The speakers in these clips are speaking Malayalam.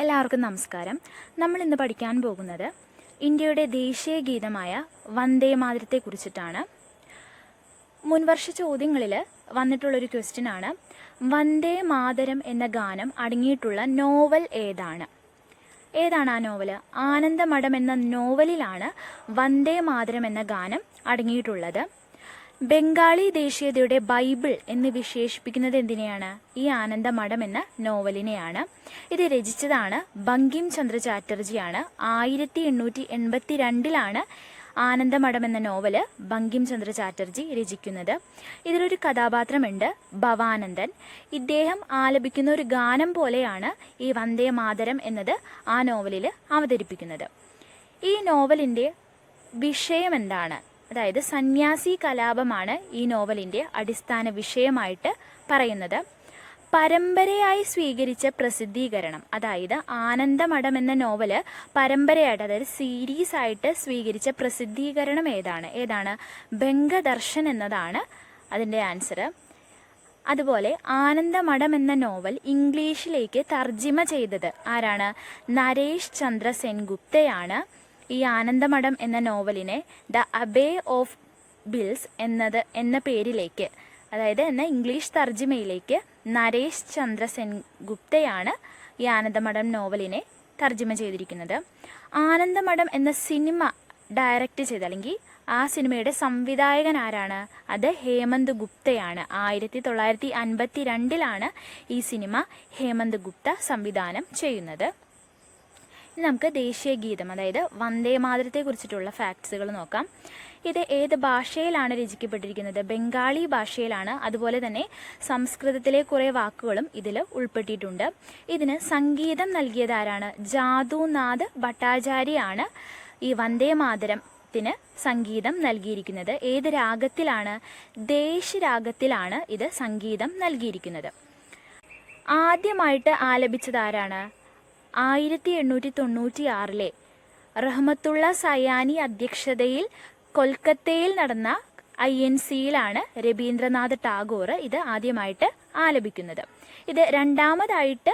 എല്ലാവർക്കും നമസ്കാരം. നമ്മൾ ഇന്ന് പഠിക്കാൻ പോകുന്നത് ഇന്ത്യയുടെ ദേശീയ ഗീതമായ വന്ദേ മാതരത്തെക്കുറിച്ചിട്ടാണ്. മുൻവർഷ ചോദ്യങ്ങളിൽ വന്നിട്ടുള്ളൊരു ക്വസ്റ്റ്യനാണ്, വന്ദേ മാതരം എന്ന ഗാനം അടങ്ങിയിട്ടുള്ള നോവൽ ഏതാണ്? ഏതാണ് ആ നോവൽ? ആനന്ദമഠം എന്ന നോവലിലാണ് വന്ദേ മാതരം എന്ന ഗാനം അടങ്ങിയിട്ടുള്ളത്. ബംഗാളി ദേശീയതയുടെ ബൈബിൾ എന്ന് വിശേഷിപ്പിക്കുന്നത് എന്തിനെയാണ്? ഈ ആനന്ദമഠം എന്ന നോവലിനെയാണ്. ഇത് രചിച്ചതാണ് ബങ്കിം ചന്ദ്ര ചാറ്റർജിയാണ്. 1882 ആനന്ദമഠം എന്ന നോവല് ബങ്കിം ചന്ദ്ര ചാറ്റർജി രചിക്കുന്നത്. ഇതിലൊരു കഥാപാത്രമുണ്ട്, ഭവാനന്ദൻ. ഇദ്ദേഹം ആലപിക്കുന്ന ഒരു ഗാനം പോലെയാണ് ഈ വന്ദേ മാതരം എന്നത് ആ നോവലിൽ അവതരിപ്പിക്കുന്നത്. ഈ നോവലിൻ്റെ വിഷയം എന്താണ്? അതായത് സന്യാസി കലാപമാണ് ഈ നോവലിൻ്റെ അടിസ്ഥാന വിഷയമായിട്ട് പറയുന്നത്. പരമ്പരയായി സ്വീകരിച്ച പ്രസിദ്ധീകരണം, അതായത് ആനന്ദമഠം എന്ന നോവല് പരമ്പരയായിട്ട്, അതായത് സീരീസ് ആയിട്ട് സ്വീകരിച്ച പ്രസിദ്ധീകരണം ഏതാണ്? ബംഗദർശൻ എന്നതാണ് അതിൻ്റെ ആൻസർ. അതുപോലെ ആനന്ദമഠം എന്ന നോവൽ ഇംഗ്ലീഷിലേക്ക് തർജിമ ചെയ്തത് ആരാണ്? നരേഷ് ചന്ദ്ര സെൻഗുപ്തയാണ്. ഈ ആനന്ദമഠം എന്ന നോവലിനെ ദ അബേ ഓഫ് ബിൽസ് എന്ന പേരിലേക്ക്, അതായത് എന്ന ഇംഗ്ലീഷ് തർജിമയിലേക്ക് നരേഷ് ചന്ദ്ര സെൻഗുപ്തയാണ് ഈ ആനന്ദമഠം നോവലിനെ തർജിമ ചെയ്തിരിക്കുന്നത്. ആനന്ദമഠം എന്ന സിനിമ ഡയറക്റ്റ് ചെയ്ത, അല്ലെങ്കിൽ ആ സിനിമയുടെ സംവിധായകൻ ആരാണ്? അത് ഹേമന്ത് ഗുപ്തയാണ്. 1952 ഈ സിനിമ ഹേമന്ത് ഗുപ്ത സംവിധാനം ചെയ്യുന്നത്. ഇനി നമുക്ക് ദേശീയ ഗീതം, അതായത് വന്ദേ മാതരത്തെ കുറിച്ചിട്ടുള്ള ഫാക്ട്സുകൾ നോക്കാം. ഇത് ഏത് ഭാഷയിലാണ് രചിക്കപ്പെട്ടിരിക്കുന്നത്? ബംഗാളി ഭാഷയിലാണ്. അതുപോലെ തന്നെ സംസ്കൃതത്തിലെ കുറേ വാക്കുകളും ഇതിൽ ഉൾപ്പെട്ടിട്ടുണ്ട്. ഇതിന് സംഗീതം നൽകിയത് ആരാണ്? ജാദുനാഥ് ഭട്ടാചാര്യയാണ് ഈ വന്ദേ മാതരത്തിന് സംഗീതം നൽകിയിരിക്കുന്നത്. ഏത് രാഗത്തിലാണ്? ദേശ് രാഗത്തിലാണ് ഇത് സംഗീതം നൽകിയിരിക്കുന്നത്. ആദ്യമായിട്ട് ആലപിച്ചത് ആരാണ്? 1896 റഹ്മത്തുള്ള സയാനി അധ്യക്ഷതയിൽ കൊൽക്കത്തയിൽ നടന്ന INCയിലാണ് രവീന്ദ്രനാഥ് ടാഗോർ ഇത് ആദ്യമായിട്ട് ആലപിക്കുന്നത്. ഇത് രണ്ടാമതായിട്ട്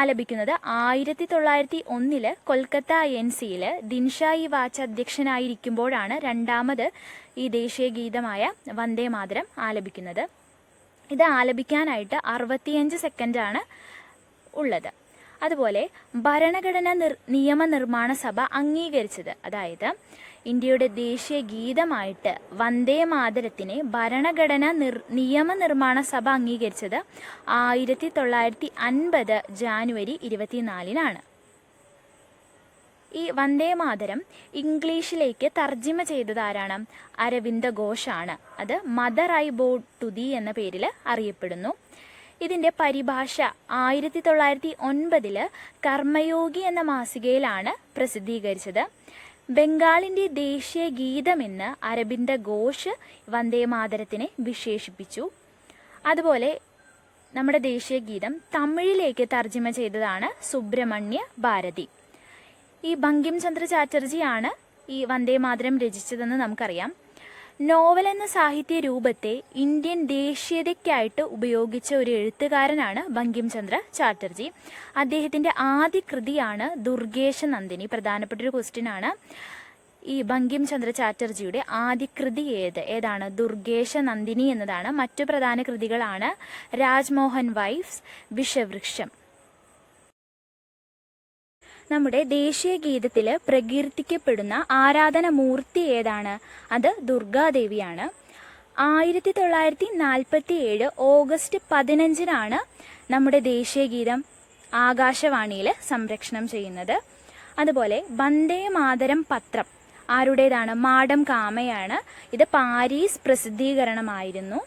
ആലപിക്കുന്നത് 1901 കൊൽക്കത്ത INCയിൽ ദിൻഷായി വാച്ച് അധ്യക്ഷനായിരിക്കുമ്പോഴാണ് രണ്ടാമത് ഈ ദേശീയ ഗീതമായ വന്ദേ മാതരം ആലപിക്കുന്നത്. ഇത് ആലപിക്കാനായിട്ട് 65 സെക്കൻഡാണ് ഉള്ളത്. അതുപോലെ ഭരണഘടനാ നിയമനിർമ്മാണ സഭ അംഗീകരിച്ചത്, അതായത് ഇന്ത്യയുടെ ദേശീയ ഗീതമായിട്ട് വന്ദേ മാതരത്തിനെ ഭരണഘടനാ നിയമനിർമ്മാണ സഭ അംഗീകരിച്ചത് 1950 ജാനുവരി 24 ഈ വന്ദേ മാതരം ഇംഗ്ലീഷിലേക്ക് തർജിമ ചെയ്തത് ആരാണ്? അരവിന്ദ ഘോഷാണ്. അത് mother I bow to thee എന്ന പേരിൽ അറിയപ്പെടുന്നു. ഇതിൻ്റെ പരിഭാഷ 1909 കർമ്മയോഗി എന്ന മാസികയിലാണ് പ്രസിദ്ധീകരിച്ചത്. ബംഗാളിൻ്റെ ദേശീയ ഗീതമെന്ന് അരവിന്ദ ഘോഷ് വന്ദേ മാതരത്തിനെ വിശേഷിപ്പിച്ചു. അതുപോലെ നമ്മുടെ ദേശീയ ഗീതം തമിഴിലേക്ക് തർജ്ജിമ ചെയ്തതാണ് സുബ്രഹ്മണ്യ ഭാരതി. ഈ ബങ്കിം ചന്ദ്ര ചാറ്റർജിയാണ് ഈ വന്ദേ മാതരം രചിച്ചതെന്ന് നമുക്കറിയാം. നോവൽ എന്ന സാഹിത്യ രൂപത്തെ ഇന്ത്യൻ ദേശീയതയ്ക്കായിട്ട് ഉപയോഗിച്ച ഒരു എഴുത്തുകാരനാണ് ബങ്കിം ചന്ദ്ര ചാറ്റർജി. അദ്ദേഹത്തിൻ്റെ ആദ്യ കൃതിയാണ് ദുർഗേശ നന്ദിനി. പ്രധാനപ്പെട്ടൊരു ക്വസ്റ്റ്യനാണ്. ഈ ബങ്കിം ചന്ദ്ര ചാറ്റർജിയുടെ ആദ്യ കൃതി ഏതാണ്? ദുർഗേശ നന്ദിനി എന്നതാണ്. മറ്റു പ്രധാന കൃതികളാണ് രാജ്മോഹൻ വൈഫ്സ്, വിഷവൃക്ഷം. നമ്മുടെ ദേശീയ ഗീതത്തിൽ പ്രകീർത്തിക്കപ്പെടുന്ന ആരാധനമൂർത്തി ഏതാണ്? അത് ദുർഗാദേവിയാണ്. 1947 ഓഗസ്റ്റ് 15 നമ്മുടെ ദേശീയ ഗീതം ആകാശവാണിയിൽ സംപ്രേഷണം ചെയ്യുന്നത്. അതുപോലെ വന്ദേ മാതരം പത്രം ആരുടേതാണ്? മാഡം കാമയാണ്. ഇത് പാരീസ് പ്രസിദ്ധീകരണമായിരുന്നു.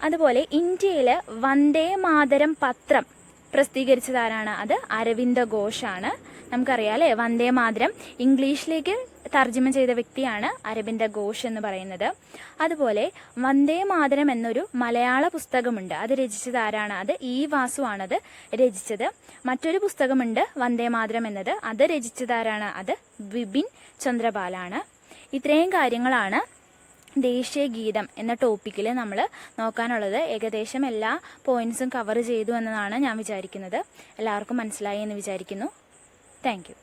അതുപോലെ ഇന്ത്യയിൽ വന്ദേ മാതരം പത്രം പ്രസിദ്ധീകരിച്ചതാരാണ്? അത് അരവിന്ദ ഘോഷാണ്. നമുക്കറിയാം അല്ലേ, വന്ദേ മാതരം ഇംഗ്ലീഷിലേക്ക് തർജ്ജിമ ചെയ്ത വ്യക്തിയാണ് അരവിന്ദ ഘോഷ് എന്ന് പറയുന്നത്. അതുപോലെ വന്ദേ മാതരം എന്നൊരു മലയാള പുസ്തകമുണ്ട്. അത് രചിച്ചത് ആരാണ്? അത് E. വാസു ആണത് രചിച്ചത്. മറ്റൊരു പുസ്തകമുണ്ട് വന്ദേ മാതരം എന്നത്. അത് രചിച്ചത് ആരാണ്? അത് ബിപിൻ ചന്ദ്രപാലാണ്. ഇത്രയും കാര്യങ്ങളാണ് ദേശീയ ഗീതം എന്ന ടോപ്പിക്കിൽ നമ്മൾ നോക്കാനുള്ളത്. ഏകദേശം എല്ലാ പോയിൻറ്സും കവർ ചെയ്തു എന്നതാണ് ഞാൻ വിചാരിക്കുന്നത്. എല്ലാവർക്കും മനസ്സിലായി എന്ന് വിചാരിക്കുന്നു. Thank you.